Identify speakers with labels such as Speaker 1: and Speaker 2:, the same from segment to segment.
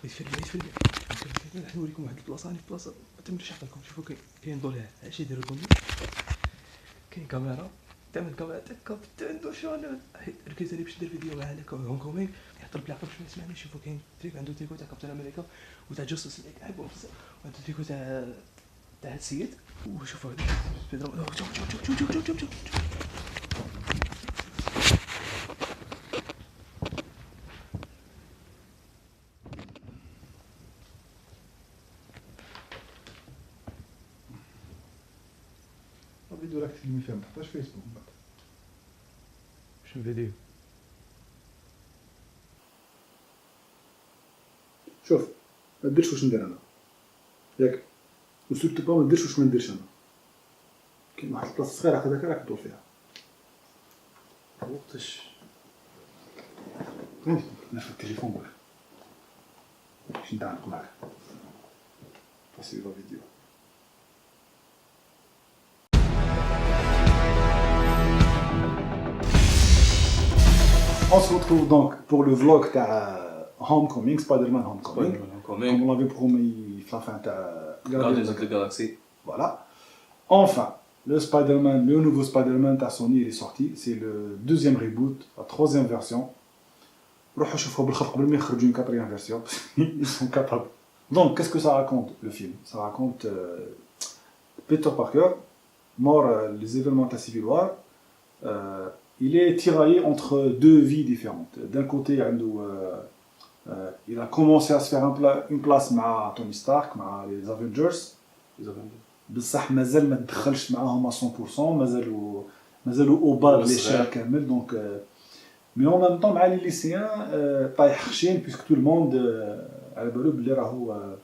Speaker 1: يتفلي نوريكم واحد البلاصه راني في بلاصه ما تمرش عطاكم. شوفوا كاين ضوء اش يدير الضوء، كاين كاميرا تعمل كاميرا تاع عنده شانل ركز عليه باش ندير فيديو مع هذاك هونغ كونغ يحط بالعقل باش ما يسمعني. شوفوا كاين تريك عنده تريكو تاع كابتن امريكا وتاع جوستس ليغ عيبهم بزاف، وعنده تريكو تاع هاد السيد. وشوفوا شوف
Speaker 2: الفيديو راك تفيلمي فيه ما تحطهاش فيسبوك من بعد.
Speaker 1: شنو فيديو؟
Speaker 2: شوف ما ديرش واش ندير انا ياك، وسورتو با ما ديرش واش ما نديرش انا. كاين واحد البلاصه صغيره هكذاك راك تدور فيها.
Speaker 1: وقتاش
Speaker 2: فهمتي؟ ناخذ التليفون برك باش ندعك معاك تصوير فيديو. On se retrouve donc pour le vlog تاع Homecoming, Spider-Man Homecoming. Comme on l'avait promis à la fin تاع
Speaker 1: Guardians of the Galaxy.
Speaker 2: Voilà. Enfin, le Spider-Man, le nouveau Spider-Man تاع Sony, il est sorti. C'est le deuxième reboot, la troisième version. روحوا شوفوا بالخف قبل ما يخرجوا une quatrième version. Ils sont capables. Donc, qu'est-ce que ça raconte le film? Ça raconte Peter Parker, mort les événements de la Civil War. Il est tiraillé entre deux vies différentes. D'un côté, il a commencé à se faire une place avec Tony Stark, avec les Avengers. بصح مازال ما تدخلش معاهم 100%، مازالوا او بال ليشيل كامل. دونك مي اون ميم طون مع لي ليسيان طايح خشين بيسك تو الموند على بالو بلي راهو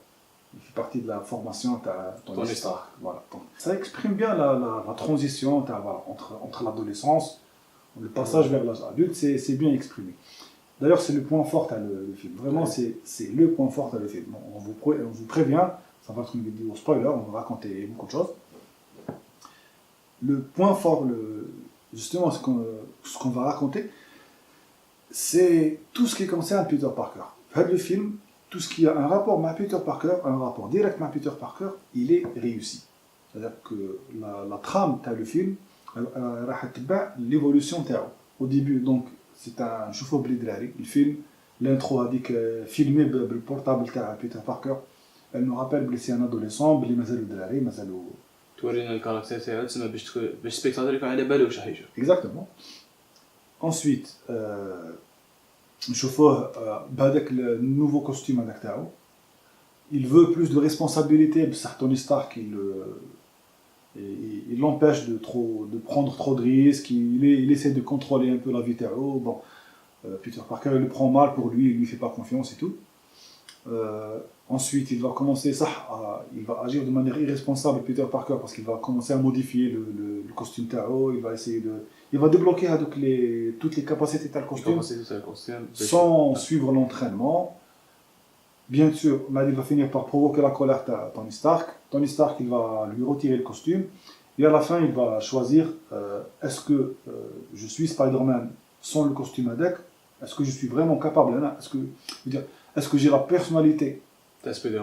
Speaker 2: في بارتي دو لا فورماسيون تاع توني ستارك. فوالا دونك سا اكسبريم بيان لا ترانزيسيون تاع entre l'adolescence, le passage vers l'âge adulte, c'est bien exprimé. D'ailleurs, c'est le point fort à le film. Vraiment, c'est le point fort à le film. On vous prévient, ça va être une vidéo spoiler, on va raconter beaucoup de choses. Le point fort, justement, ce qu'on va raconter, c'est tout ce qui concerne Peter Parker. Le film, tout ce qui a un rapport avec Peter Parker, un rapport direct avec Peter Parker, il est réussi. C'est-à-dire que la trame de le film, راح تتبع l'évolution تاعو au début. Donc c'est un نشوفو بلي دراري الفيلم l'intro هذيك فيلمي بالبورتابل تاع بيتر باركر. elle nous rappelle بلي سي ان ادوليسون بلي مازالو دراري مازالو
Speaker 1: تورينا الكاركتير تاعو تسمى باش السبيكتاتور يكون على بالو واش راح يجي.
Speaker 2: exactement. ensuite نشوفوه بهذاك النوفو كوستيم هذاك تاعو. il veut plus de responsabilité بصح توني ستارك il l'empêche de prendre trop de risques, il essaie de contrôler un peu la vie Tao. Bon, Peter Parker il le prend mal pour lui, il lui fait pas confiance et tout. Ensuite, il va commencer il va agir de manière irresponsable Peter Parker parce qu'il va commencer à modifier le costume Tao, il va débloquer toutes les capacités de costume sans suivre l'entraînement. Bien sûr, il va finir par provoquer la colère de Tony Stark. Tony Stark, il va lui retirer le costume. Et à la fin, il va choisir est-ce que je suis Spider-Man sans le costume avec? Est-ce que je suis vraiment capable? Est-ce que j'ai la personnalité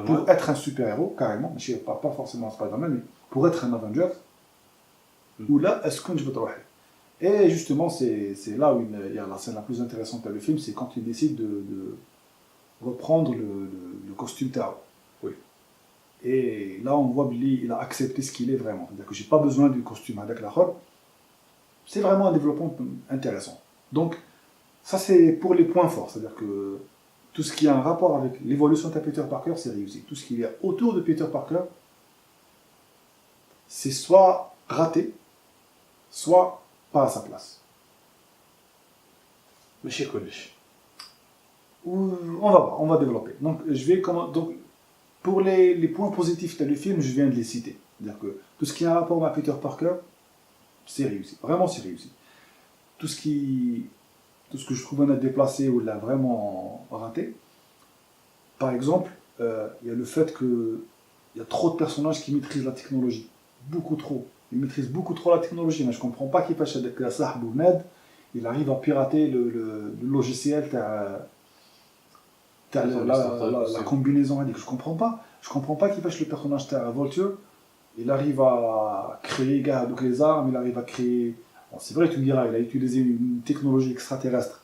Speaker 2: pour être un super-héros, carrément? Je ne parle pas forcément Spider-Man, mais pour être un Avenger. Ou là, est-ce que je veux trouver? Et justement, c'est là où il y a la scène la plus intéressante de le film, c'est quand il décide de reprendre le costume Tao.
Speaker 1: Oui.
Speaker 2: Et là, on voit Billy, il a accepté ce qu'il est vraiment. C'est-à-dire que j'ai pas besoin du costume avec la robe. C'est vraiment un développement intéressant. Donc, ça c'est pour les points forts. C'est-à-dire que tout ce qui a un rapport avec l'évolution de Peter Parker, c'est réussi. Tout ce qu'il y a autour de Peter Parker, c'est soit raté, soit pas à sa place.
Speaker 1: ماشي كلش.
Speaker 2: On va voir, on va développer. Donc, donc pour les points positifs de le film, je viens de les citer. C'est-à-dire que tout ce qui a un rapport avec Peter Parker, c'est réussi. Vraiment, c'est réussi. Tout ce que je trouve un déplacé ou là vraiment raté, par exemple, il y a le fait qu'il y a trop de personnages qui maîtrisent la technologie. Beaucoup trop. Ils maîtrisent beaucoup trop la technologie. Mais je ne comprends pas qu'il fasse avec la Sahab ou Ned, il arrive à pirater le logiciel تاع la combinaison هذيك je comprends pas كيفاش le personnage تاع Vulture il arrive à créer كاع هذوك les armes, il arrive à créer. Bon, c'est vrai, tu me diras, il a utilisé une technologie extraterrestre.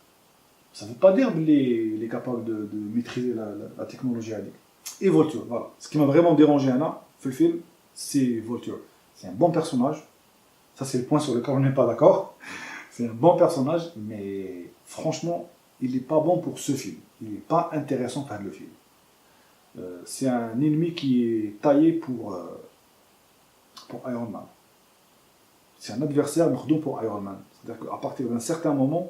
Speaker 2: Ça ne veut pas dire qu'il est capable de maîtriser la technologie هذيك. Et Vulture, voilà. Ce qui m'a vraiment dérangé Anna, le film, c'est Vulture. C'est un bon personnage. Ça, c'est le point sur lequel on n'est pas d'accord. C'est un bon personnage, mais franchement, il n'est pas bon pour ce film. Il n'est pas intéressant pour le film. C'est un ennemi qui est taillé pour Iron Man. C'est un adversaire pour Iron Man. C'est-à-dire qu'à partir d'un certain moment,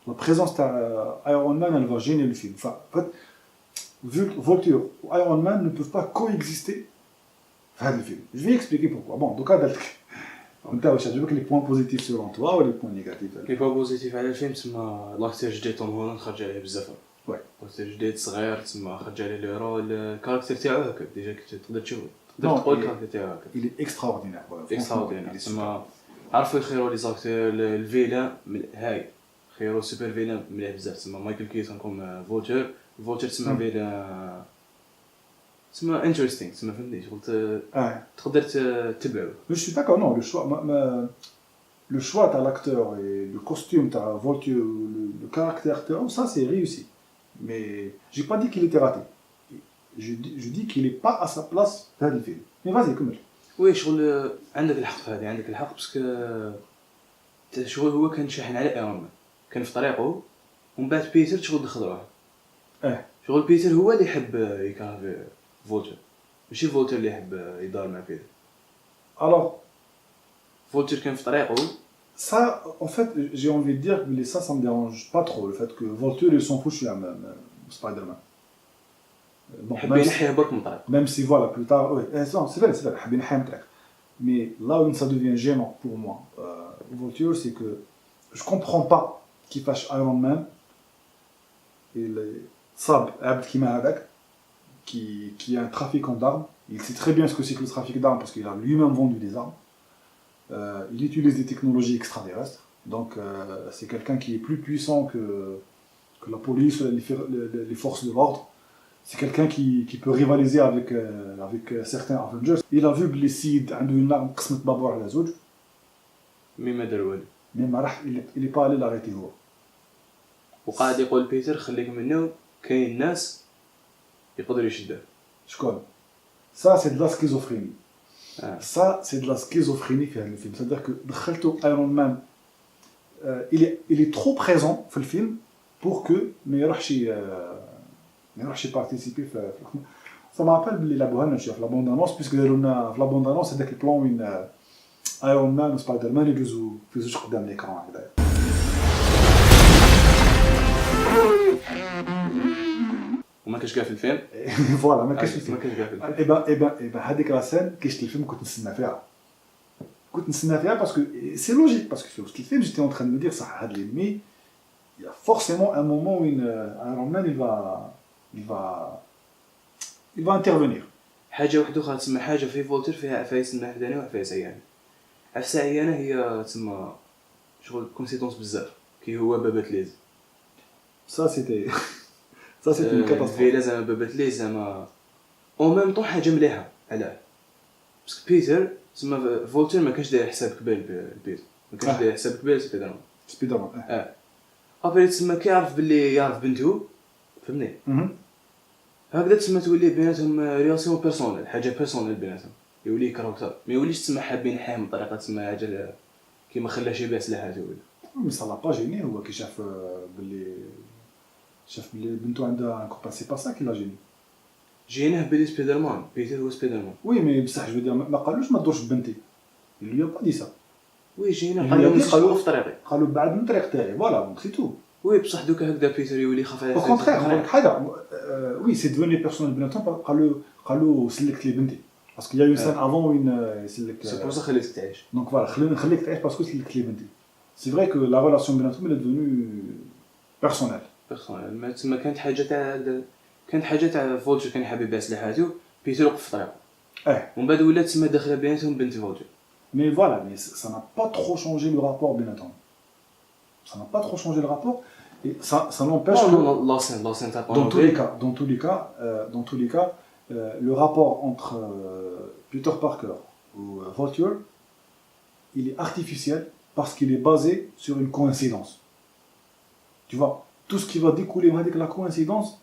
Speaker 2: la présence d'Iron Man, elle va gêner le film. Enfin, en fait, Vulture ou Iron Man ne peuvent pas coexister dans le film. Je vais expliquer pourquoi. Bon, donc, les points positifs selon toi ou les points négatifs?
Speaker 1: Les points positifs على الفيلم تسمى لاكتير جديد توم هولاند خرج عليه بزاف.
Speaker 2: وي.
Speaker 1: لاكتير جديد صغير تسمى خرج عليه لو رو الكاركتير تاعو هكا ديجا كنت تقدر تشوف تقدر تقول الكاركتير تاعو هكا.
Speaker 2: Il est extraordinaire.
Speaker 1: اكستراوردينير تسمى عرفوا يخيروا لي زاكتور الفيلان هاي خيروا سوبر فيلان مليح بزاف تسمى مايكل كيتون كوم فولتر تسمى فيلان تسمى انتريستينغ تسمى فهمتني شغل تقدر تتبعو.
Speaker 2: Je suis d'accord, non, le choix de l'acteur et le costume de Vulture, le caractère, ça c'est réussi. Mais j'ai pas dit qu'il était raté. Je dis qu'il n'est pas à sa place dans le film. Mais vas-y, كمل.
Speaker 1: وي شغل عندك الحق في هذه عندك الحق باسكو شغل هو كان شاحن على ايرون مان كان في طريقه ومن بعد بيتر شغل دخل روحه شغل بيتر هو اللي يحب يكره في فولتر ماشي فولتر اللي يحب يدار مع بيتر.
Speaker 2: Alors
Speaker 1: فولتر كان في طريقه.
Speaker 2: Ça, en fait, j'ai envie de dire que ça me dérange pas trop, le fait que Vulture, ils s'en foutent à Spider-Man. Bon, même si, voilà, plus tard, oui, c'est vrai, mais là où ça devient gênant pour moi, Vulture, c'est que je comprends pas qui fâche Iron Man et Sab, Abd qui est un trafiquant d'armes. Il sait très bien ce que c'est que le trafic d'armes parce qu'il a lui-même vendu des armes. Il utilise des technologies extraterrestres, donc c'est quelqu'un qui est plus puissant que la police, les forces de l'ordre. C'est quelqu'un qui peut rivaliser avec certains Avengers. Il a vu que les Seed ont une arme qui est babouar à la zone. Mais il n'est pas allé l'arrêter.
Speaker 1: وقاعد يقول بيتر خليك منه كاين ناس يقدروا يشدوه.
Speaker 2: شكون؟ Ça c'est de la schizophrénie. Ça c'est de la schizophrénie في le film. C'est-à-dire que دخلته Iron Man il est trop présent في الفيلم pour que ما يروحش participer في ça me rappelle بلي لعبوها لنا شويه في لا بوند انونس بيسكو داروا لنا في لا بوند انونس هذاك البلان وين ايرون مان وسبايدر مان يجوزوا في زوج قدام ليكران هكذا.
Speaker 1: وما كاش كاع في الفيلم.
Speaker 2: فوالا ما كاش في الفيلم.
Speaker 1: اي
Speaker 2: با هذيك لا سين كاش الفيلم كنت نستنى فيها باسكو سي لوجيك باسكو في وسط الفيلم جيتي اون تران دو دير صح هاد لينمي il y a forcément un moment où Iron Man il va intervenir.
Speaker 1: حاجه واحده اخرى تسمى حاجه في فولتر فيها عفايس المهداني وعفايس عيانه. عفسه عيانه هي تسمى شغل كونسيكونس بزاف كي هو بابات ليز.
Speaker 2: ça c'était une catastrophe.
Speaker 1: في لازم بابات ليز زعما او ميم طون حاجه مليحه علاه باسكو بيتر تسمى فولتر ما كانش داير حساب قبال بيتر ما كانش داير حساب قبال سبايدر مان. ابري تسمى كيعرف باللي يعرف بنته فهمني هكذا تسمى تولي بيناتهم ريلاسيون بيرسونيل حاجه بيرسونيل بيناتهم يولي يكرهوا اكثر ما يوليش تسمى حابين حيهم بطريقه تسمى حاجه كيما خلاش يبيع سلاحاته ولا
Speaker 2: مي سا لا با جيني هو كي شاف باللي بنته عندها كوبا سي با سا كي لا جيني
Speaker 1: جيناه بلي سبايدر مان بيتر هو سبايدر مان
Speaker 2: وي مي بصح جو دير ما قالوش ما تدورش ببنتي اللي با دي سا
Speaker 1: وي جينا قالوا في طريقي
Speaker 2: قالوا بعد من الطريق تاعي فوالا دونك سي تو
Speaker 1: وي بصح دوكا هكذا بيتر يولي يخاف على
Speaker 2: او كونترير حاجه وي سي ديفوني بيرسونيل بيناتهم قالوا سلكت لي بنتي باسكو يا يوسان افون وين يسلك
Speaker 1: سي بور سا خليتك تعيش
Speaker 2: دونك فوالا نخليك تعيش باسكو سلكت لي بنتي سي فري كو لا ريلاسيون بيناتهم اللي ديفوني بيرسونيل
Speaker 1: ما تما كانت حاجه تاع فولتر كان حابب يبيع سلاحاته بيتر وقف في طريقه ومن بعد ولات تما داخله بيناتهم بنت فولتر.
Speaker 2: Mais voilà, mais ça n'a pas trop changé le rapport Benetton. Ça n'a pas trop changé le rapport. Et ça n'empêche
Speaker 1: Non,
Speaker 2: que
Speaker 1: non, l'ancien تاع
Speaker 2: dans tous les
Speaker 1: طوموبيل.
Speaker 2: cas, le rapport entre Peter Parker ou Vulture, il est artificiel parce qu'il est basé sur une coïncidence. Tu vois, tout ce qui va découler de la coïncidence,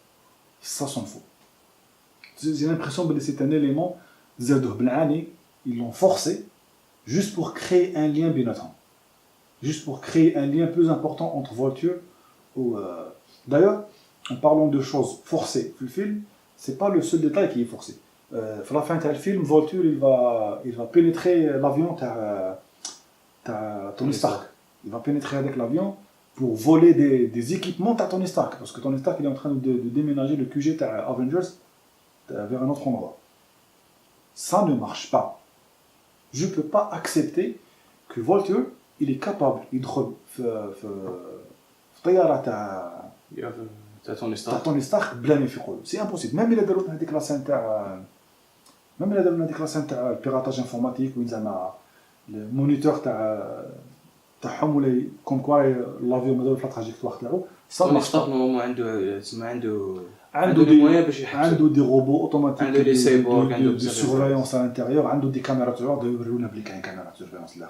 Speaker 2: ça s'en fout. J'ai l'impression que c'est un élément, ils l'ont forcé juste pour créer un lien binational. Juste pour créer un lien plus important entre Vulture ou... D'ailleurs, en parlant de choses forcées dans le film, c'est pas le seul détail qui est forcé. À la fin du film, Vulture il va pénétrer l'avion de Tony Stark. Il va pénétrer avec l'avion pour voler des équipements de Tony Stark. Parce que Tony Stark il est en train de déménager le QG de Avengers vers un autre endroit. Ça ne marche pas. Je ne peux pas accepter que Vulture il est capable يدخل في طياره
Speaker 1: تاع توني
Speaker 2: تاع
Speaker 1: ستارك.
Speaker 2: توني ستارك بلا ما يفيقوا له سي امبوسيبل ميم الا داروا هذيك لاسين تاع البيراتاج انفورماتيك وين زعما المونيتور تاعهم ولا كوم كوا لافيون ما داروا لا تراجيكتوار تاعو
Speaker 1: توني ستارك نورمالمون عنده تسمى
Speaker 2: عنده
Speaker 1: دي مويان باش يحبس.
Speaker 2: عنده دي روبو اوتوماتيك
Speaker 1: عنده لي سايبورغ عنده
Speaker 2: دو
Speaker 1: بزاف
Speaker 2: سورفايونس على الانتيريور عنده دي كاميرا تاعو يوريونا بلي كاين كاميرا سورفايونس لا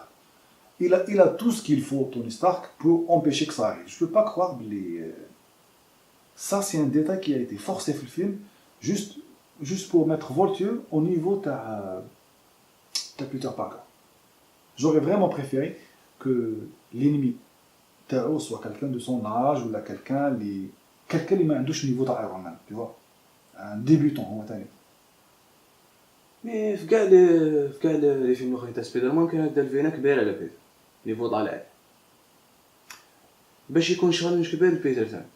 Speaker 2: il a tout ce qu'il faut Tony Stark pour empêcher que ça arrive. Je peux pas croire que ça c'est un détail qui a été forcé dans le film juste pour mettre Vulture au niveau de Peter Parker. J'aurais vraiment préféré que l'ennemi Tao soit quelqu'un de son âge ou là quelqu'un qui m'a un douche niveau d'Iron Man, tu vois, un débutant on va dire.
Speaker 1: مي في كاع لي فيلم الاخرين تاع سبايدر مان كان هدا الفينا كبير على بيتر نيفو طالع باش يكون شغل مش كبير لبيتر تاعنا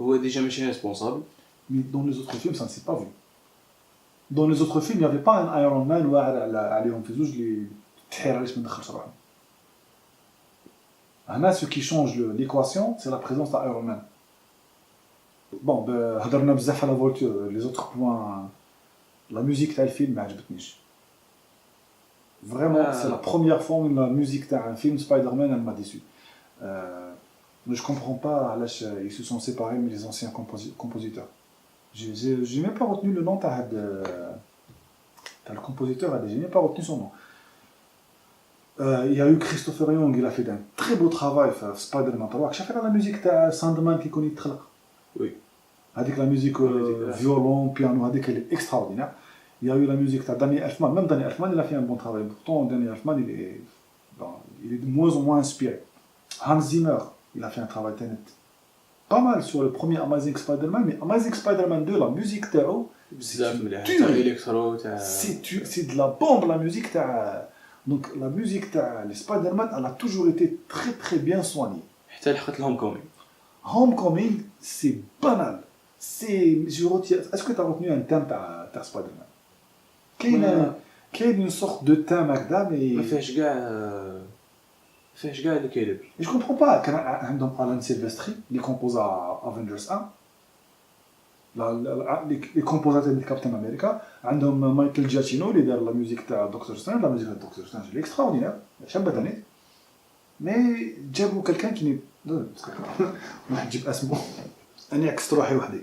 Speaker 1: هو ديجا ماشي ريسبونسابل.
Speaker 2: Mais dans les autres films ça ne s'est pas vu. Dans les autres films il n'y avait pas un Iron Man واعر عليهم في زوج اللي تحير علاش ما دخلش روحهم. هنا ce qui change l'équation c'est la présence d'Iron Man. Bon هضرنا بزاف على Vulture les autres points. La musique تاع الفيلم ما عجبتنيش. Vraiment, c'est la première fois où la musique d'un film Spider-Man elle m'a déçu. Mais je comprends pas علاش ils se sont séparés mais les anciens compositeurs. J'ai même pas retenu le nom تاع le compositeur, j'ai même pas retenu son nom. Il y a eu Christopher Young, il a fait un très beau travail sur Spider-Man 3. شاف la musique تاع Sandman qui connaît تخلق. Oui. Avec la musique violon, piano, avec elle est extraordinaire. Il y a eu la musique de Danny Elfman. Même Danny Elfman, il a fait un bon travail. Pourtant, Danny Elfman, il est de moins en moins inspiré. Hans Zimmer, il a fait un travail pas mal sur le premier Amazing Spider-Man, mais Amazing Spider-Man 2, la musique تاعو c'est de la bombe la musique تاع. Donc la musique تاع les Spider-Man, elle a toujours été très très bien soignée.
Speaker 1: حتى لحقت Homecoming.
Speaker 2: Homecoming, c'est banal. Est-ce que tu as retenu un thème تاع Spider-Man? كاين une sorte de thème هكذا mais
Speaker 1: ما فيهاش كاع اللي كاين.
Speaker 2: Je comprends pas. كان عندهم Alan Silvestri اللي كومبوزا Avengers 1 les composateurs de Captain America عندهم مايكل جاتشينو اللي دار لا ميوزيك تاع دكتور سترينج. لا ميوزيك تاع دكتور سترينج اللي اكستراوردينير شابتني مي جابوا كلكان كي ما نجيب اسمه اني عكست روحي وحدي.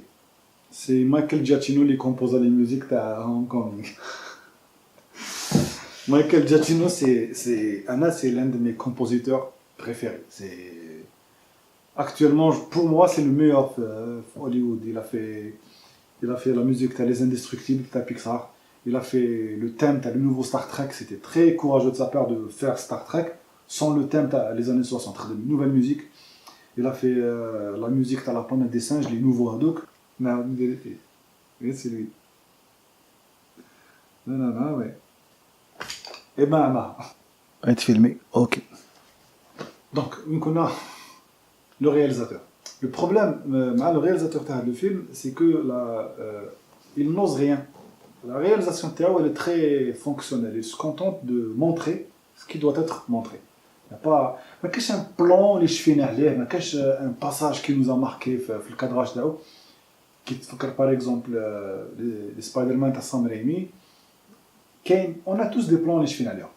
Speaker 2: سي مايكل جاتشينو اللي كومبوزا لي ميوزيك تاع هوم كومينغ. Michael Giacchino, c'est l'un de mes compositeurs préférés. Actuellement, pour moi, c'est le meilleur Hollywood. Il a fait la musique de Les Indestructibles de Pixar. Il a fait le thème de le nouveau Star Trek. C'était très courageux de sa part de faire Star Trek sans le thème des années 60, de nouvelle musique. Il a fait la musique de La planète des singes, les nouveaux Haddock. Non, c'est lui. Non, ouais. Et ben là, être filmé, ok. Donc, on a le réalisateur. Le problème, le réalisateur de le film, c'est que il n'ose rien. La réalisation de elle est très fonctionnelle. Il se contente de montrer ce qui doit être montré. Il n'y a pas, mais qu'est-ce un plan, les cheveux n'allez, mais qu'est-ce un passage qui nous a marqué dans le cadrage de qui te fait par exemple les Spider-Man de Sam Raimi. On a tous des plans les cheveux n'allez.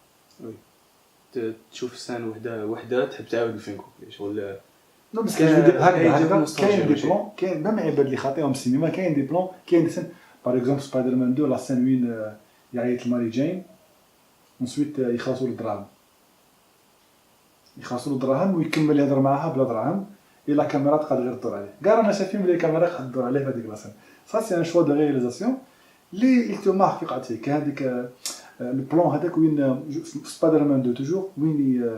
Speaker 1: تشوف سان وحده تحب تعاود الفيلم شغل
Speaker 2: نو بس
Speaker 1: كاين-
Speaker 2: هكذا
Speaker 1: يجيب
Speaker 2: هكذا
Speaker 1: نوستالجيا
Speaker 2: كاين دي
Speaker 1: ماشي.
Speaker 2: بلون كاين ميم عباد اللي خاطيهم السينما كاين دي بلون كاين دي سين باغ اكزومبل سبايدر مان 2 لا سين وين يعيط لماري جين انسويت يخلصوا الدراهم ويكمل يهضر معاها بلا دراهم الا كاميرا تقدر غير تدور عليه كاع رانا شايفين بلي الكاميرا قد تدور عليه في هذيك لاسين سا سي ان شوا دو رياليزاسيون لي تو مارك في قعدتي كان هذيك البلون هذاك وين سبايدر مان 2 توجور وين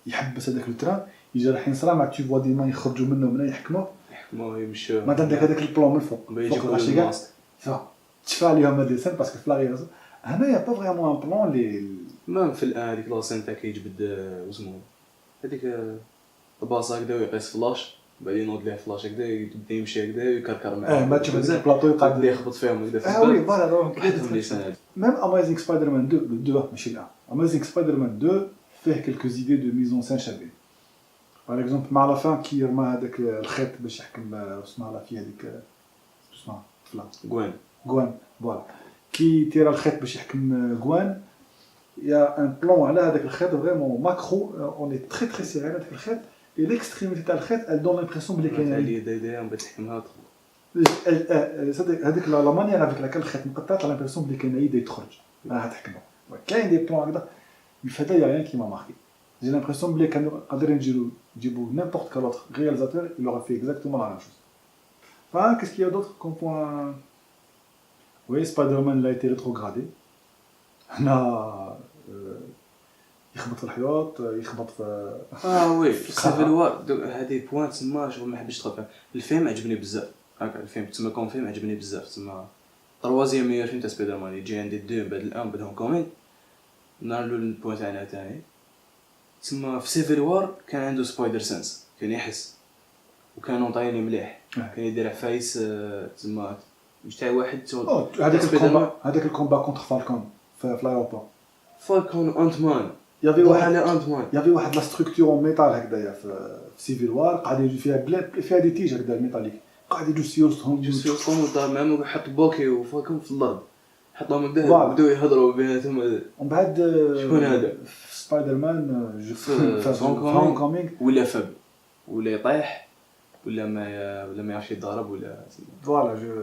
Speaker 2: يحبس هذاك التران يجي راح ينصرع مع تو فوا ديما يخرجوا منه يحكموا
Speaker 1: يحكموا يمشوا
Speaker 2: ما عندك هذاك البلون من فوق
Speaker 1: يجيبوا
Speaker 2: العشي كاع
Speaker 1: الماسك.
Speaker 2: تشفى عليهم هاد لي سين باسكو في لا رياليزاسيون هنايا با فريمون ان بلون لي
Speaker 1: مام في الان هذيك لاسين تاع كيجبد واسمو هذيك الباصه هكذا ويقيس فلاش بعدين ينوض ليه فلاش هكذا يبدا يمشي هكذا ويكركر معاه
Speaker 2: ما تشوف هذاك البلاطو
Speaker 1: قاعد
Speaker 2: يقعد
Speaker 1: يخبط فيهم هكذا في
Speaker 2: وي
Speaker 1: الباب
Speaker 2: فوالا
Speaker 1: وحدهم اللي سنه
Speaker 2: ميم امازينغ سبايدر مان 2 2 ماشي الان امازينغ سبايدر مان 2 فيه كلكو زيدي دو ميزون سان شابين باغ اكزومبل مع لا فان كي يرمى هذاك الخيط باش يحكم اسمها لا في هذيك اسمها طفله
Speaker 1: كوين
Speaker 2: غوان فوالا كي تيرا الخيط باش يحكم غوان يا ان بلون على هذاك الخيط فريمون ماكرو اوني تري تري سيري على هذاك الخيط اي ليكستريميتي تاع الخيط ال دون لامبرسيون بلي كاين
Speaker 1: اللي دايره باش تحكمها
Speaker 2: هذيك لا مانيير افيك لاكال الخيط مقطع تاع لامبرسيون بلي كاين يد تخرج راح تحكمها كاين دي بلون هكذا في هذا يا ريان كي ما ماركي جي لامبرسيون بلي كانوا قادرين يجيبوا نيمبورت كال اوتر رياليزاتور il aurait fait exactement la même chose. Enfin, qu'est-ce qu'il y a d'autre comme point? Oui, Spider-Man il a été rétrogradé. هنا يخبط في الحيوط يخبط في
Speaker 1: وي في سيفل وار هذه بوان تما شغل ما حبيتش تخاف الفيلم عجبني بزاف هكا الفيلم تما كون فيلم عجبني بزاف تما تروازيام ميور فيلم تاع سبايدر مان يجي عندي دو بعد الان بعد هون كومين نارلو البوان تاعنا تاني تما في سيفل وار كان عنده سبايدر سنس كان يحس وكانوا طايلين مليح كان يدير عفايس تما مش تاع واحد
Speaker 2: هذاك الكومبا كونتر فالكون في لايروبور
Speaker 1: فالكون وانت مان
Speaker 2: يافي واحد
Speaker 1: انت مان
Speaker 2: يافي واحد لا ستركتور اون ميتال هكذايا في سيفيل وار قاعد يجي فيها بلاد فيها دي تيج هكذا ميتاليك قاعد يجوا سيوسهم
Speaker 1: جوست يوصلون الدار معهم وحط بوكي وفالكون في الارض حطهم هكذا بداو يهضروا بيناتهم
Speaker 2: ومن بعد
Speaker 1: شكون هذا
Speaker 2: سبايدر مان
Speaker 1: في
Speaker 2: هونغ كومينغ
Speaker 1: ولا فب ولا يطيح ولا ما يعرفش يضرب ولا
Speaker 2: فوالا جو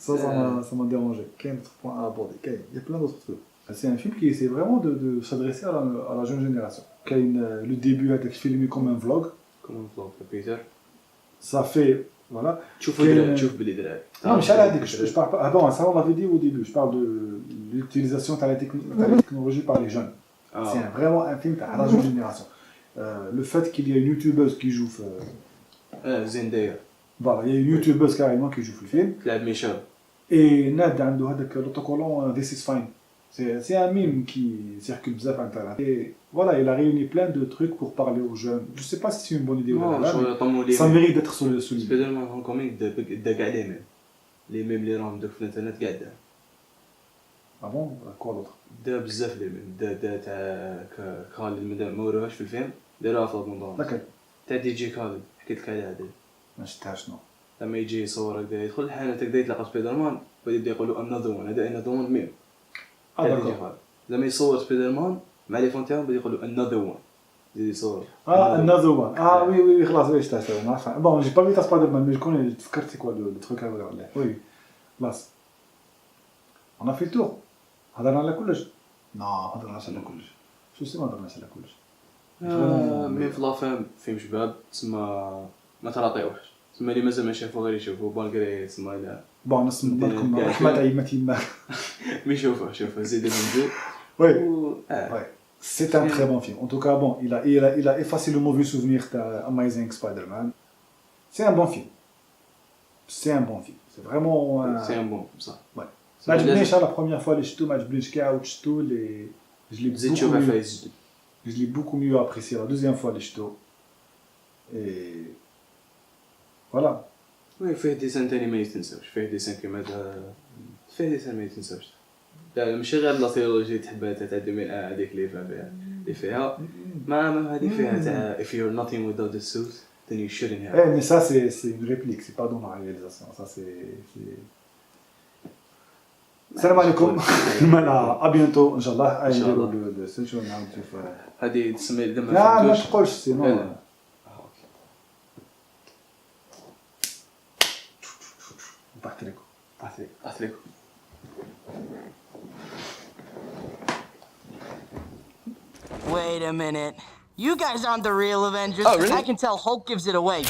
Speaker 2: ça m'a dérangé كاين d'autres points à aborder كاين il y a plein d'autres trucs c'est un film qui essaie vraiment de s'adresser à la jeune génération كاين le début هذاك filmé comme un vlog
Speaker 1: كومون فلوك بيتر
Speaker 2: ça fait voilà
Speaker 1: تشوف بلي دراري
Speaker 2: non مش على هذيك je parle pas bon ça on l'avait dit au début je parle de l'utilisation de la technologie par les jeunes c'est vraiment un film à la jeune génération le fait qu'il y ait une youtubeuse qui joue
Speaker 1: زندايا
Speaker 2: voilà il y a une youtubeuse carrément qui joue في الفيلم
Speaker 1: تلعب ميشيل
Speaker 2: et ناد عنده هذاك l'autocollant this is fine c'est un mime qui circule بزاف على internet et voilà il a réuni plein de trucs pour parler aux jeunes je sais pas si c'est une bonne idée ou pas ça mérite d'être souligné
Speaker 1: سبايدر مان هون كوميك دا كاع لي ميم اللي راهم دوك في الانترنت كاع دا
Speaker 2: ah bon quoi d'autre
Speaker 1: دا بزاف لي ميم دا تاع خالد المدام ما وراوهاش في الفيلم داروها في رمضان
Speaker 2: لكن
Speaker 1: تاع دي جي خالد حكيت لك عليها هذه
Speaker 2: ما شفتهاش نو
Speaker 1: لما يجي يصور هكذا يدخل الحانوت هكذا يتلاقى سبايدر مان بعد يبدا يقولوا انذر وان هذا انذر وان ميم لما يصور سبايدر مان مع لي فون تاعهم بعد يقولوا انذر وان يزيد يصور
Speaker 2: another one وي خلاص وي شتا نعرف بون جي با فيت سبايدر مان مي كون تفكرت سي كوا لو تروك هذا ولا وي خلاص انا في التور هضرنا على كلش لا هضرناش على كلش شو سي ما هضرناش على كلش
Speaker 1: مي في لافام فيلم شباب تسمى ما تراطيوش تسمى اللي مازال ما شافو غير يشوفو بالغري تسمى لا
Speaker 2: بون نسمع لكم رحمة عيمة يما
Speaker 1: مي شوفوه زيد من
Speaker 2: وي وي c'est un très bon film en tout cas bon il a effacé le mauvais souvenir de Amazing Spider-Man c'est un bon film c'est vraiment
Speaker 1: c'est un bon ça
Speaker 2: ouais ما عجبنيش la première fois اللي شفتو ما عجبنيش كاع وشفتو اللي je l'ai beaucoup mieux apprécié la deuxième fois اللي شفتو et voilà
Speaker 1: وي فيه ديسان تاني ما يتنساوش فيه ديسان كيما فيه ديسان ما يتنساوش لا ماشي غير لا ثيولوجي تحبها تاع 2001 هذيك اللي فيها ما هذه فيها تاع if you're nothing without the suit then you shouldn't have
Speaker 2: mais ça c'est une réplique c'est pas dans la réalisation ça c'est السلام عليكم. مالا ابيانتو ان شاء الله. نديرو لو سيشن نعاود نشوف.
Speaker 1: هذه تسمى اذا ما
Speaker 2: لا ما
Speaker 1: فهمتوش.
Speaker 2: تقولش سينو.
Speaker 1: لا.
Speaker 2: طحت لكم.
Speaker 1: طحت لكم.
Speaker 3: Wait a minute. You guys aren't the real Avengers.
Speaker 1: Oh, really?
Speaker 3: I can tell Hulk gives it away.